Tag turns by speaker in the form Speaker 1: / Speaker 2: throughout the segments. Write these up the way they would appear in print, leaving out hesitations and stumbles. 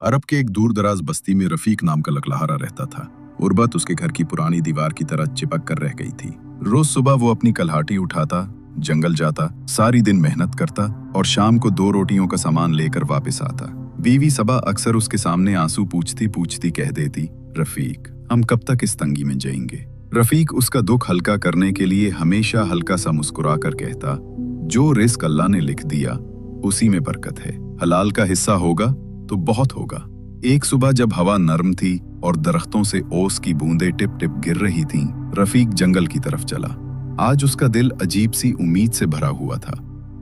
Speaker 1: अरब के एक दूर दराज बस्ती में रफीक नाम का लकलहारा रहता था। गुर्बत उसके घर की पुरानी दीवार की तरह चिपक कर रह गई थी। रोज सुबह वो अपनी कलहाटी उठाता, जंगल जाता, सारी दिन मेहनत करता और शाम को 2 रोटियों का सामान लेकर वापस आता। बीवी सबा अक्सर उसके सामने आंसू पूछती पूछती कह देती, रफीक, हम कब तक इस तंगी में जिएंगे। रफीक उसका दुख हल्का करने के लिए हमेशा हल्का सा मुस्कुरा कर कहता, जो रिस्क अल्लाह ने लिख दिया उसी में बरकत है, हलाल का हिस्सा होगा तो बहुत होगा। एक सुबह जब हवा नरम थी और दरख्तों से ओस की बूंदें टिप टिप गिर रही थीं, रफीक जंगल की तरफ चला। आज उसका दिल अजीब सी उम्मीद से भरा हुआ था।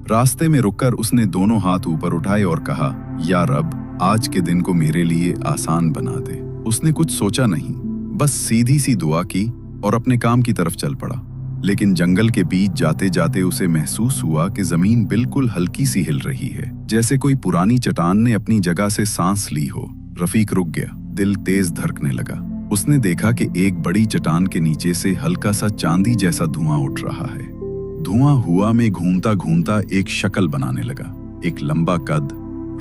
Speaker 1: रास्ते में रुककर उसने दोनों हाथ ऊपर उठाए और कहा, या रब, आज के दिन को मेरे लिए आसान बना दे। उसने कुछ सोचा नहीं, बस सीधी सी दुआ की और अपने काम की तरफ चल पड़ा। लेकिन जंगल के बीच जाते जाते उसे महसूस हुआ कि जमीन बिल्कुल हल्की सी हिल रही है, जैसे कोई पुरानी चट्टान ने अपनी जगह से सांस ली हो। रफीक रुक गया, दिल तेज धड़कने लगा। उसने देखा कि एक बड़ी चट्टान के नीचे से हल्का सा चांदी जैसा धुआं उठ रहा है। धुआं हुआ में घूमता घूमता एक शक्ल बनाने लगा। एक लंबा कद,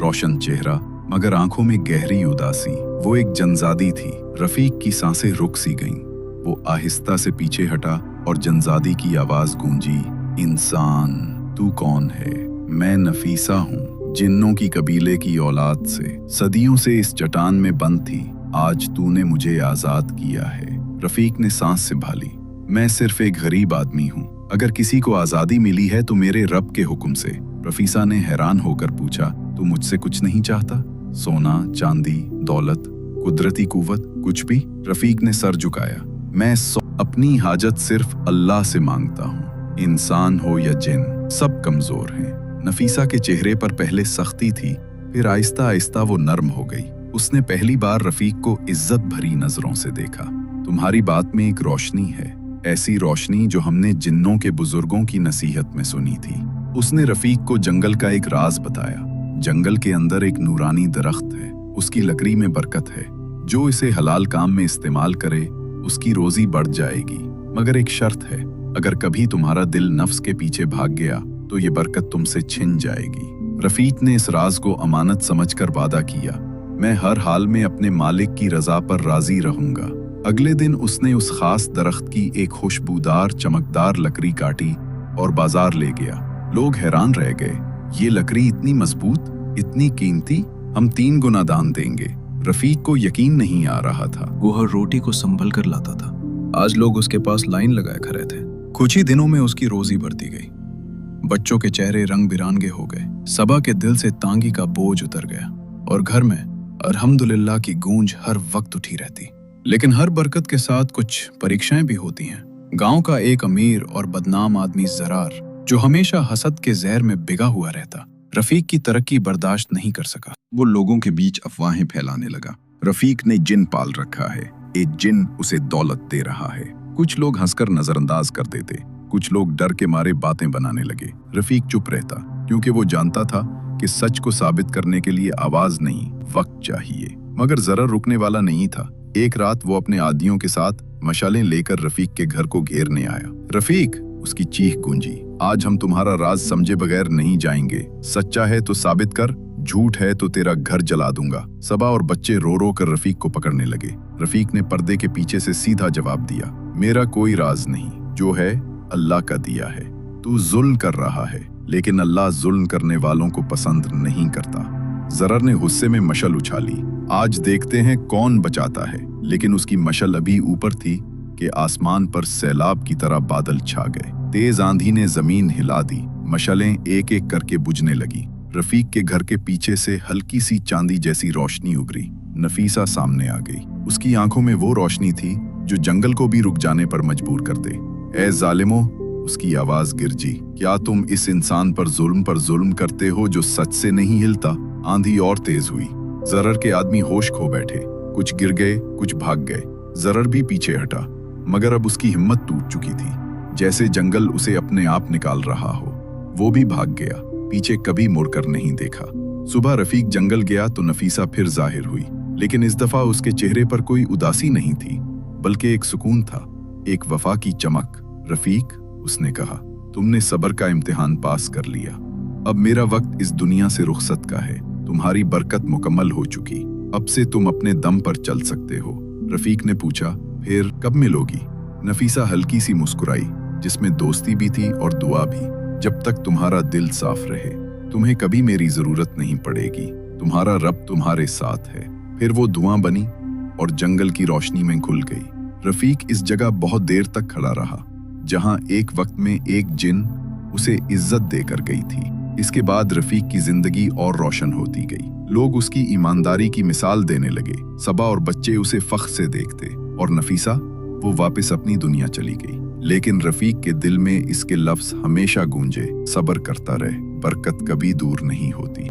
Speaker 1: रोशन चेहरा, मगर आंखों में गहरी उदासी। वो एक जनजादी थी। रफीक की सांसें रुक सी गईं। वो आहिस्ता से पीछे हटा और जनजादी की आवाज गूंजी, इंसान, तू कौन है? मैं नफीसा हूँ, जिन्नों की कबीले की औलाद से। सदियों से इस चट्टान में बंद थी, आज तूने मुझे आजाद किया है। रफीक ने सांस संभाली। मैं सिर्फ एक गरीब आदमी हूँ, अगर किसी को आजादी मिली है तो मेरे रब के हुक्म से। रफीसा ने हैरान होकर पूछा, तू मुझसे कुछ नहीं चाहता? सोना, चांदी, दौलत, कुदरती कुव्वत, कुछ भी? रफीक ने सर झुकाया। मैं अपनी हाजत सिर्फ अल्लाह से मांगता हूँ। इंसान हो या जिन, सब कमजोर हैं। नफीसा के चेहरे पर पहले सख्ती थी, फिर आहिस्ता आहिस्ता वो नर्म हो गई। उसने पहली बार रफीक को इज्जत भरी नजरों से देखा। तुम्हारी बात में एक रोशनी है, ऐसी रोशनी जो हमने जिन्नों के बुजुर्गों की नसीहत में सुनी थी। उसने रफीक को जंगल का एक राज बताया। जंगल के अंदर एक नूरानी दरख्त है, उसकी लकड़ी में बरकत है। जो इसे हलाल काम में इस्तेमाल करे उसकी रोजी बढ़ जाएगी, मगर एक शर्त है, अगर कभी तुम्हारा दिल नफ्स के पीछे भाग गया तो ये बरकत तुमसे छिन जाएगी। रफीक ने इस राज को अमानत समझकर वादा किया, मैं हर हाल में अपने मालिक की रजा पर राजी रहूंगा। अगले दिन उसने उस खास दरख्त की एक खुशबूदार चमकदार लकड़ी काटी और बाजार ले गया। लोग हैरान रह गए, ये लकड़ी इतनी मजबूत, इतनी कीमती, हम 3 गुना दान देंगे। रफीक को यकीन नहीं आ रहा था।
Speaker 2: वो हर रोटी को संभल कर लाता था। आज लोग उसके पास लाइन लगाए खड़े थे। कुछ ही दिनों में उसकी रोजी बढ़ती गई। बच्चों के चेहरे रंग बिरंगे हो गए। सबा के दिल से तांगी का बोझ उतर गया और घर में अल्हम्दुलिल्लाह की गूंज हर वक्त उठी रहती। लेकिन हर बरकत के साथ कुछ परीक्षाएं भी होती हैं। गांव का एक अमीर और बदनाम आदमी जरार, जो हमेशा हसद के जहर में बिगा हुआ रहता, रफीक की तरक्की बर्दाश्त नहीं कर सका।
Speaker 1: वो लोगों के बीच अफवाहें फैलाने लगा, रफीक ने जिन पाल रखा है, एक जिन उसे दौलत दे रहा है। कुछ लोग हंसकर नजरअंदाज कर देते, कुछ लोग डर के मारे बातें बनाने लगे। रफीक चुप रहता, क्योंकि वो जानता था कि सच को साबित करने के लिए आवाज नहीं, वक्त चाहिए। मगर जरा रुकने वाला नहीं था। एक रात वो अपने आदियों के साथ मशालें लेकर रफीक के घर को घेरने आया। रफीक, उसकी चीख गूंजी, आज हम तुम्हारा राज समझे बगैर नहीं जाएंगे। सच्चा है तो साबित कर, झूठ है तो तेरा घर जला दूंगा। सबा और बच्चे रो रो कर रफीक को पकड़ने लगे। रफीक ने पर्दे के पीछे से सीधा जवाब दिया, मेरा कोई राज नहीं, जो है अल्लाह का दिया है। तू जुल्म कर रहा है, लेकिन अल्लाह जुल्म करने वालों को पसंद नहीं करता। जरर ने गुस्से में मशल उछाली, आज देखते हैं कौन बचाता है। लेकिन उसकी मशल अभी ऊपर थी कि आसमान पर सैलाब की तरह बादल छा गए। तेज आंधी ने जमीन हिला दी। मशलें एक एक करके बुझने लगी। रफीक के घर के पीछे से हल्की सी चांदी जैसी रोशनी उभरी। नफीसा सामने आ गई। उसकी आंखों में वो रोशनी थी जो जंगल को भी रुक जाने पर मजबूर कर दे। ए जालिमो, उसकी आवाज गिरजी, क्या तुम इस इंसान पर जुल्म करते हो जो सच से नहीं हिलता? आंधी और तेज हुई। जरर के आदमी होश खो बैठे, कुछ गिर गए, कुछ भाग गए। जरर भी पीछे हटा, मगर अब उसकी हिम्मत टूट चुकी थी, जैसे जंगल उसे अपने आप निकाल रहा हो। वो भी भाग गया, पीछे कभी मुड़कर नहीं देखा। सुबह रफीक जंगल गया तो नफीसा फिर जाहिर हुई, लेकिन इस दफा उसके चेहरे पर कोई उदासी नहीं थी, बल्कि एक सुकून था, एक वफा की चमक। रफीक, उसने कहा, तुमने सब्र का इम्तिहान पास कर लिया। अब मेरा वक्त इस दुनिया से रुखसत का है। तुम्हारी बरकत मुकम्मल हो चुकी। अब से तुम अपने दम पर चल सकते हो। रफीक ने पूछा, फिर कब मिलोगी? नफीसा हल्की सी मुस्कुराई, जिसमें दोस्ती भी थी और दुआ भी। जब तक तुम्हारा दिल साफ रहे, तुम्हें कभी मेरी जरूरत नहीं पड़ेगी। तुम्हारा रब तुम्हारे साथ है। फिर वो धुआं बनी और जंगल की रोशनी में घुल गई। रफीक इस जगह बहुत देर तक खड़ा रहा, जहां एक वक्त में एक जिन उसे इज्जत देकर गई थी। इसके बाद रफीक की जिंदगी और रोशन होती गई। लोग उसकी ईमानदारी की मिसाल देने लगे। सबा और बच्चे उसे फख्र से देखते, और नफीसा, वो वापस अपनी दुनिया चली गई। लेकिन रफीक के दिल में इसके लफ्ज हमेशा गूंजे, सब्र करता रहे, बरकत कभी दूर नहीं होती।